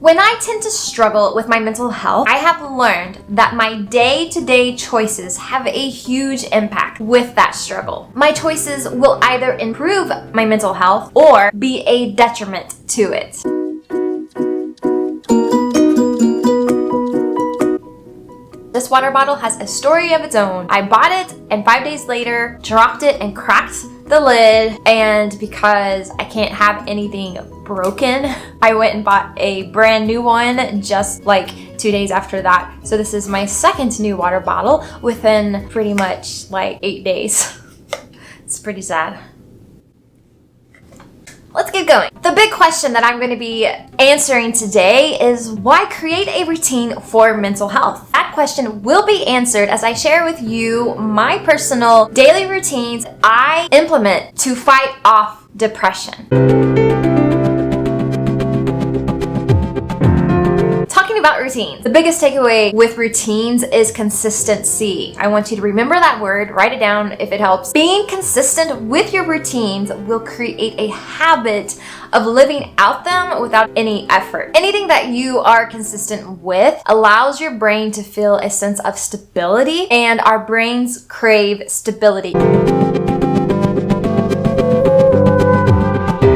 When I tend to struggle with my mental health, I have learned that my day-to-day choices have a huge impact with that struggle. My choices will either improve my mental health or be a detriment to it. This water bottle has a story of its own. I bought it and 5 days later dropped it and cracked the lid, and because I can't have anything broken, I went and bought a brand new one just like 2 days after that. So this is my second new water bottle within pretty much like 8 days. It's pretty sad. Let's get going. The big question that I'm going to be answering today is why create a routine for mental health? That question will be answered as I share with you my personal daily routines I implement to fight off depression. Talking about routines, the biggest takeaway with routines is consistency. I want you to remember that word, write it down if it helps. Being consistent with your routines will create a habit of living out them without any effort. Anything that you are consistent with allows your brain to feel a sense of stability, and our brains crave stability.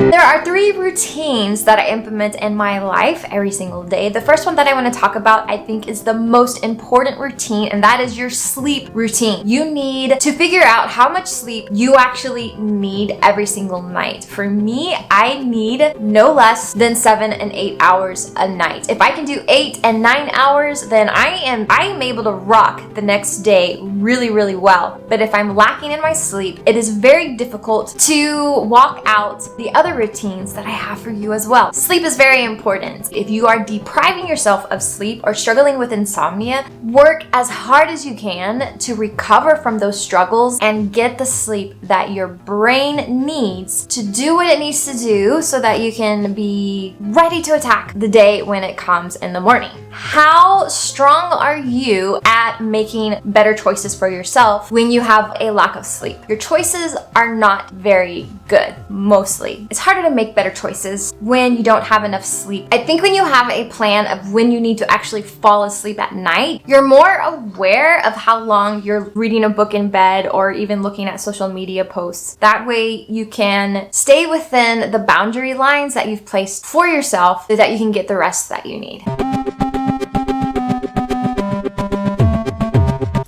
There are 3 routines that I implement in my life every single day. The first one that I want to talk about, I think, is the most important routine, and that is your sleep routine. You need to figure out how much sleep you actually need every single night. For me, I need no less than 7 and 8 hours a night. If I can do 8 and 9 hours, then I am able to rock the next day really, really well. But if I'm lacking in my sleep, it is very difficult to walk out the other routines that I have for you as well. Sleep is very important. If you are depriving yourself of sleep or struggling with insomnia, work as hard as you can to recover from those struggles and get the sleep that your brain needs to do what it needs to do so that you can be ready to attack the day when it comes in the morning. How strong are you at making better choices for yourself when you have a lack of sleep? Your choices are not very good, mostly. It's harder to make better choices when you don't have enough sleep. I think when you have a plan of when you need to actually fall asleep at night, you're more aware of how long you're reading a book in bed or even looking at social media posts. That way you can stay within the boundary lines that you've placed for yourself so that you can get the rest that you need.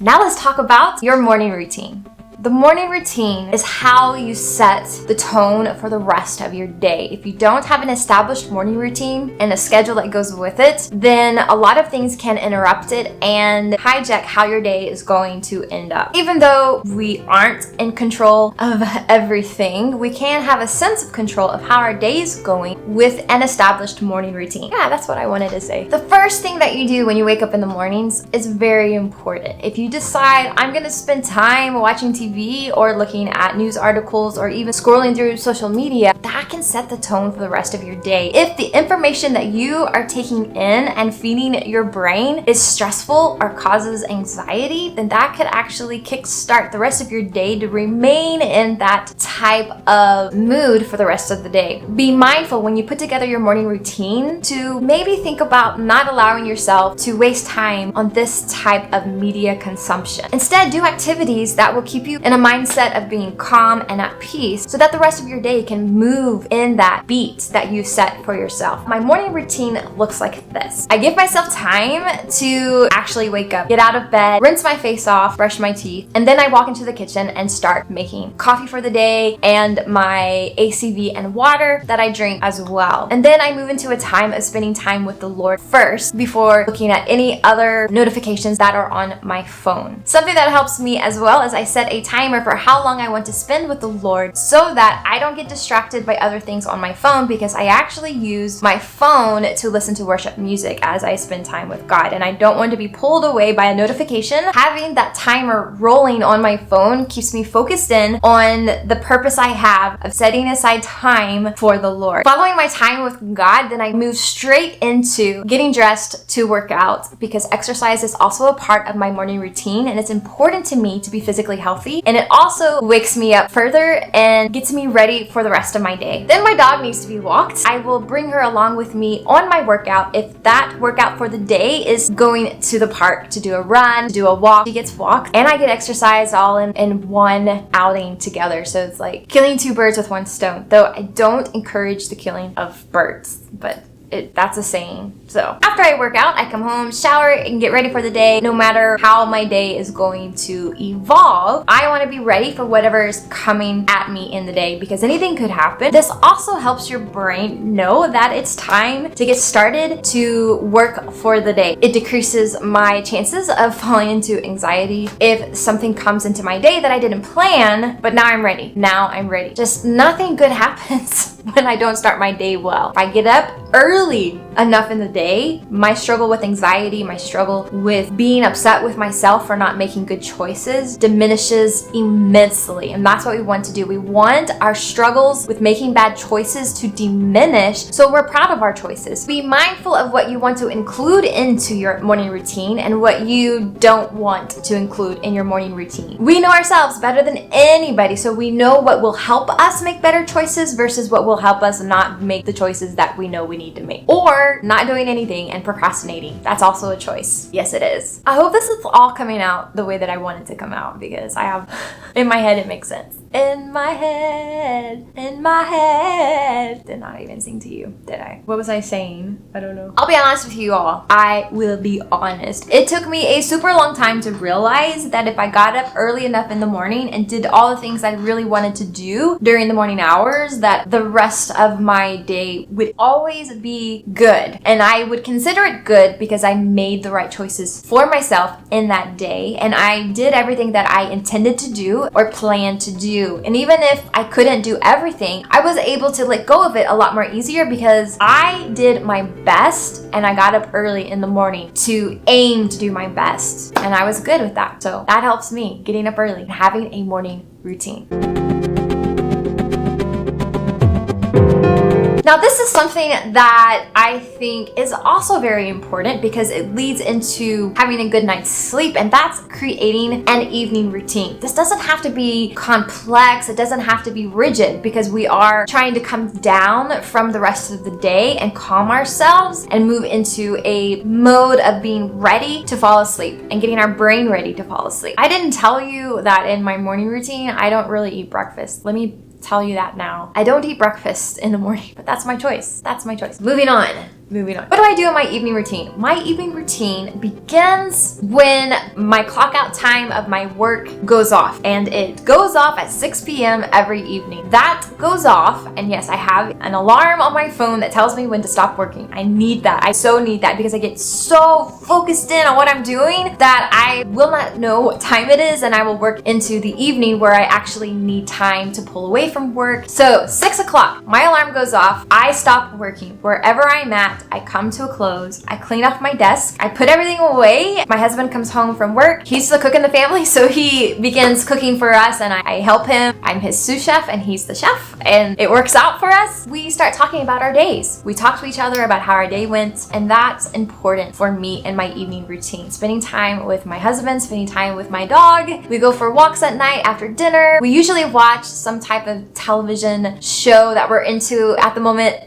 Now let's talk about your morning routine. The morning routine is how you set the tone for the rest of your day. If you don't have an established morning routine and a schedule that goes with it, then a lot of things can interrupt it and hijack how your day is going to end up. Even though we aren't in control of everything, we can have a sense of control of how our day is going with an established morning routine. Yeah, that's what I wanted to say. The first thing that you do when you wake up in the mornings is very important. If you decide, I'm going to spend time watching TV or looking at news articles or even scrolling through social media, that can set the tone for the rest of your day. If the information that you are taking in and feeding your brain is stressful or causes anxiety, then that could actually kickstart the rest of your day to remain in that type of mood for the rest of the day. Be mindful when you put together your morning routine to maybe think about not allowing yourself to waste time on this type of media consumption. Instead, do activities that will keep you in a mindset of being calm and at peace so that the rest of your day can move in that beat that you set for yourself. My morning routine looks like this. I give myself time to actually wake up, get out of bed, rinse my face off, brush my teeth, and then I walk into the kitchen and start making coffee for the day and my ACV and water that I drink as well. And then I move into a time of spending time with the Lord first before looking at any other notifications that are on my phone. Something that helps me as well is I set a timer for how long I want to spend with the Lord so that I don't get distracted by other things on my phone, because I actually use my phone to listen to worship music as I spend time with God, and I don't want to be pulled away by a notification. Having that timer rolling on my phone keeps me focused in on the purpose I have of setting aside time for the Lord. Following my time with God, then I move straight into getting dressed to work out, because exercise is also a part of my morning routine, and it's important to me to be physically healthy, and it also wakes me up further and gets me ready for the rest of my day. day. Then my dog needs to be walked. I will bring her along with me on my workout. If that workout for the day is going to the park to do a run, to do a walk, she gets walked and I get exercise all in one outing together. So it's like killing two birds with one stone. Though I don't encourage the killing of birds, but that's a saying. So after I work out, I come home, shower, and get ready for the day. No matter how my day is going to evolve, I want to be ready for whatever is coming at me in the day because anything could happen. This also helps your brain know that it's time to get started to work for the day. It decreases my chances of falling into anxiety if something comes into my day that I didn't plan, but now I'm ready. Just nothing good happens when I don't start my day well. If I get up early enough in the day, my struggle with anxiety, my struggle with being upset with myself for not making good choices diminishes immensely. And that's what we want to do. We want our struggles with making bad choices to diminish so we're proud of our choices. Be mindful of what you want to include into your morning routine and what you don't want to include in your morning routine. We know ourselves better than anybody, so we know what will help us make better choices versus what will help us not make the choices that we know we need to make. Or not doing anything and procrastinating. That's also a choice. Yes, it is. I hope this is all coming out the way that I want it to come out because I have, in my head, it makes sense. In my head. Did not even sing to you, did I? What was I saying? I don't know. I'll be honest with you all. I will be honest. It took me a super long time to realize that if I got up early enough in the morning and did all the things I really wanted to do during the morning hours, that the rest of my day would always be good. And I would consider it good because I made the right choices for myself in that day. And I did everything that I intended to do or planned to do. And even if I couldn't do everything, I was able to let go of it a lot more easier because I did my best and I got up early in the morning to aim to do my best. And I was good with that. So that helps me getting up early and having a morning routine. Now, this is something that I think is also very important because it leads into having a good night's sleep, and that's creating an evening routine. This doesn't have to be complex. It doesn't have to be rigid because we are trying to come down from the rest of the day and calm ourselves and move into a mode of being ready to fall asleep and getting our brain ready to fall asleep. I didn't tell you that in my morning routine, I don't really eat breakfast. Let me tell you that now. I don't eat breakfast in the morning, but that's my choice. Moving on. What do I do in my evening routine? My evening routine begins when my clock out time of my work goes off, and it goes off at 6 p.m. every evening. That goes off, and yes, I have an alarm on my phone that tells me when to stop working. I need that. I so need that because I get so focused in on what I'm doing that I will not know what time it is, and I will work into the evening where I actually need time to pull away from work. So 6 o'clock, my alarm goes off. I stop working. Wherever I'm at, I come to a close. I clean off my desk. I put everything away. My husband comes home from work. He's the cook in the family, so he begins cooking for us and I help him. I'm his sous chef and he's the chef, and it works out for us. We start talking about our days. We talk to each other about how our day went, and that's important for me in my evening routine. Spending time with my husband, spending time with my dog. We go for walks at night after dinner. We usually watch some type of television show that we're into at the moment.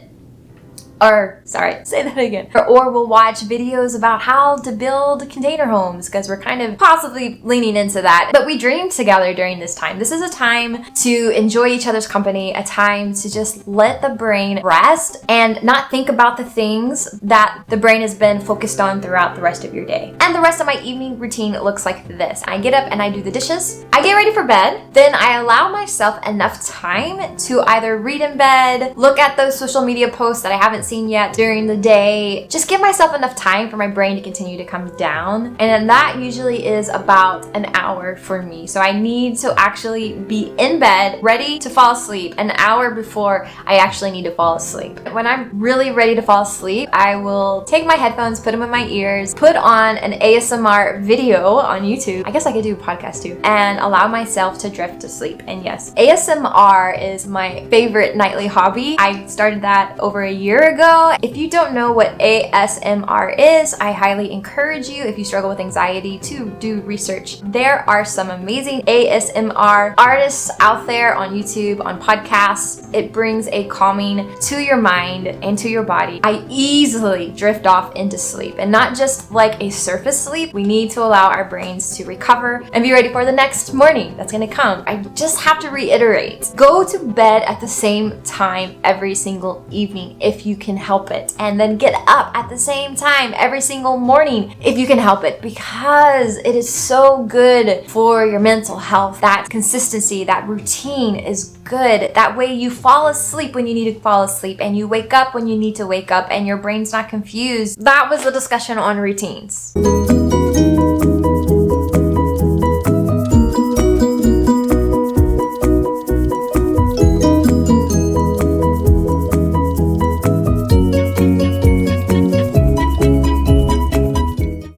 Or we'll watch videos about how to build container homes because we're kind of possibly leaning into that. But we dream together during this time. This is a time to enjoy each other's company, a time to just let the brain rest and not think about the things that the brain has been focused on throughout the rest of your day. And the rest of my evening routine looks like this. I get up and I do the dishes. I get ready for bed. Then I allow myself enough time to either read in bed, look at those social media posts that I haven't seen yet during the day. Just give myself enough time for my brain to continue to come down. And then that usually is about an hour for me. So I need to actually be in bed, ready to fall asleep an hour before I actually need to fall asleep. When I'm really ready to fall asleep, I will take my headphones, put them in my ears, put on an ASMR video on YouTube. I guess I could do a podcast too, and allow myself to drift to sleep. And yes, ASMR is my favorite nightly hobby. I started that over a year ago. If you don't know what ASMR is, I highly encourage you, if you struggle with anxiety, to do research. There are some amazing ASMR artists out there on YouTube, on podcasts. It brings a calming to your mind and to your body. I easily drift off into sleep, and not just like a surface sleep. We need to allow our brains to recover and be ready for the next morning that's going to come. I just have to reiterate, go to bed at the same time every single evening if you can help it, and then get up at the same time every single morning if you can help it, because it is so good for your mental health. That consistency, that routine is good. That way you fall asleep when you need to fall asleep, and you wake up when you need to wake up, and your brain's not confused. That was the discussion on routines.